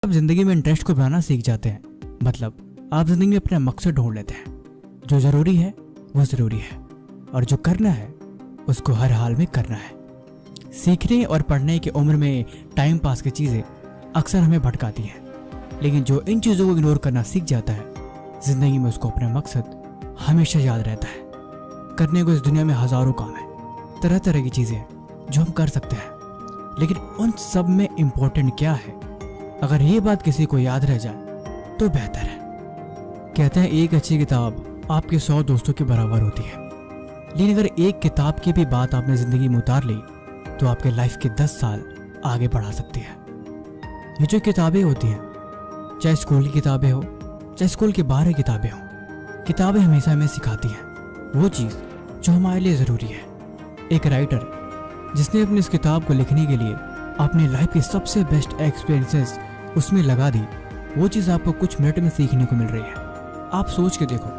आप जिंदगी में इंटरेस्ट को बनाना सीख जाते हैं, मतलब आप जिंदगी में अपना मकसद ढूंढ लेते हैं। जो जरूरी है वो जरूरी है और जो करना है उसको हर हाल में करना है। सीखने और पढ़ने की उम्र में टाइम पास की चीजें अक्सर हमें भटकाती हैं, लेकिन जो इन चीजों को इग्नोर करना सीख जाता है, जिंदगी में उसको अपना मकसद हमेशा याद रहता है। करने को इस दुनिया में हजारों काम है, तरह तरह की चीजें जो हम कर सकते हैं, लेकिन उन सब में इम्पोर्टेंट क्या है, अगर ये बात किसी को याद रह जाए तो बेहतर है। कहते हैं एक अच्छी किताब आपके 100 दोस्तों के बराबर होती है, लेकिन अगर एक किताब की भी बात आपने जिंदगी में उतार ली तो आपके लाइफ के 10 साल आगे बढ़ा सकती है। ये जो किताबें होती हैं, चाहे स्कूल की किताबें हो चाहे स्कूल के बाहर की किताबें हो, किताबें हमेशा हमें सिखाती हैं वो चीज़ जो हमारे लिए ज़रूरी है। एक राइटर जिसने अपनी इस किताब को लिखने के लिए अपनी लाइफ की सबसे बेस्ट एक्सपीरियंसेस उसमें लगा दी, वो चीज़ आपको कुछ मिनट में सीखने को मिल रही है। आप सोच के देखो,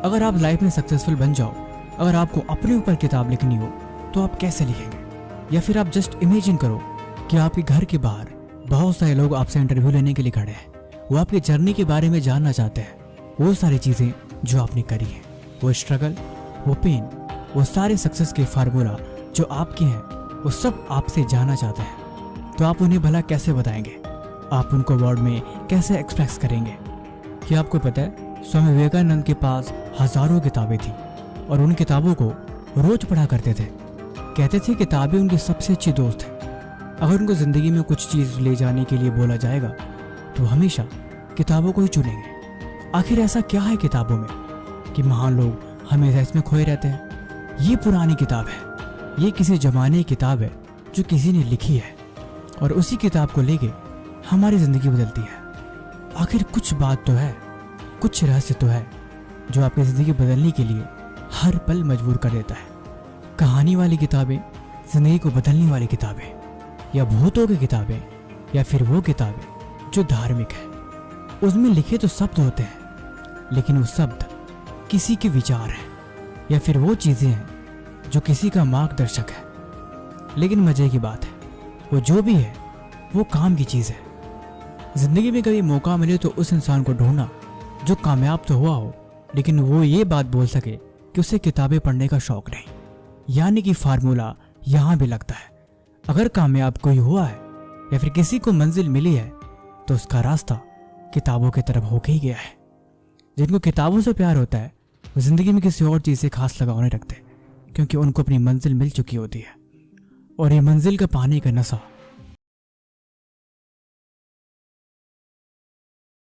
अगर आप लाइफ में सक्सेसफुल बन जाओ, अगर आपको अपने ऊपर किताब लिखनी हो तो आप कैसे लिखेंगे? या फिर आप जस्ट इमेजिन करो कि आपके घर के बाहर बहुत सारे लोग आपसे इंटरव्यू लेने के लिए खड़े हैं, वो आपकी जर्नी के बारे में जानना चाहते हैं, वो सारी चीज़ें जो आपने करी हैं, वो स्ट्रगल, वो पेन, वो सारे सक्सेस के फार्मूला जो आपके हैं, वो सब आपसे जानना चाहते हैं। तो आप उन्हें भला कैसे बताएंगे? आप उनको वर्ड में कैसे एक्सप्रेस करेंगे? क्या आपको पता है, स्वामी विवेकानंद के पास हजारों किताबें थी और उन किताबों को रोज पढ़ा करते थे। कहते थे किताबें उनकी सबसे अच्छी दोस्त है। अगर उनको जिंदगी में कुछ चीज़ ले जाने के लिए बोला जाएगा तो हमेशा किताबों को ही चुनेंगे। आखिर ऐसा क्या है किताबों में कि महान लोग हमेशा इसमें खोए रहते हैं? ये पुरानी किताब है, ये किसी जमाने की किताब है जो किसी ने लिखी है और उसी किताब को लेके हमारी जिंदगी बदलती है। आखिर कुछ बात तो है, कुछ रहस्य तो है जो आपकी जिंदगी बदलने के लिए हर पल मजबूर कर देता है। कहानी वाली किताबें, जिंदगी को बदलने वाली किताबें, या भूतों की किताबें, या फिर वो किताबें जो धार्मिक है। उसमें लिखे तो शब्द होते हैं, लेकिन वो शब्द किसी के विचार हैं या फिर वो चीज़ें हैं जो किसी का मार्गदर्शक है। लेकिन मजे की बात है, वो जो भी है वो काम की चीज़ है। जिंदगी में कभी मौका मिले तो उस इंसान को ढूंढना जो कामयाब तो हुआ हो, लेकिन वो ये बात बोल सके कि उसे किताबें पढ़ने का शौक नहीं। यानी कि फार्मूला यहाँ भी लगता है, अगर कामयाब कोई हुआ है या फिर किसी को मंजिल मिली है तो उसका रास्ता किताबों की तरफ होके ही गया है। जिनको किताबों से प्यार होता है वो जिंदगी में किसी और चीज़ से खास लगाव नहीं रखते, क्योंकि उनको अपनी मंजिल मिल चुकी होती है और ये मंजिल का पाने का नशा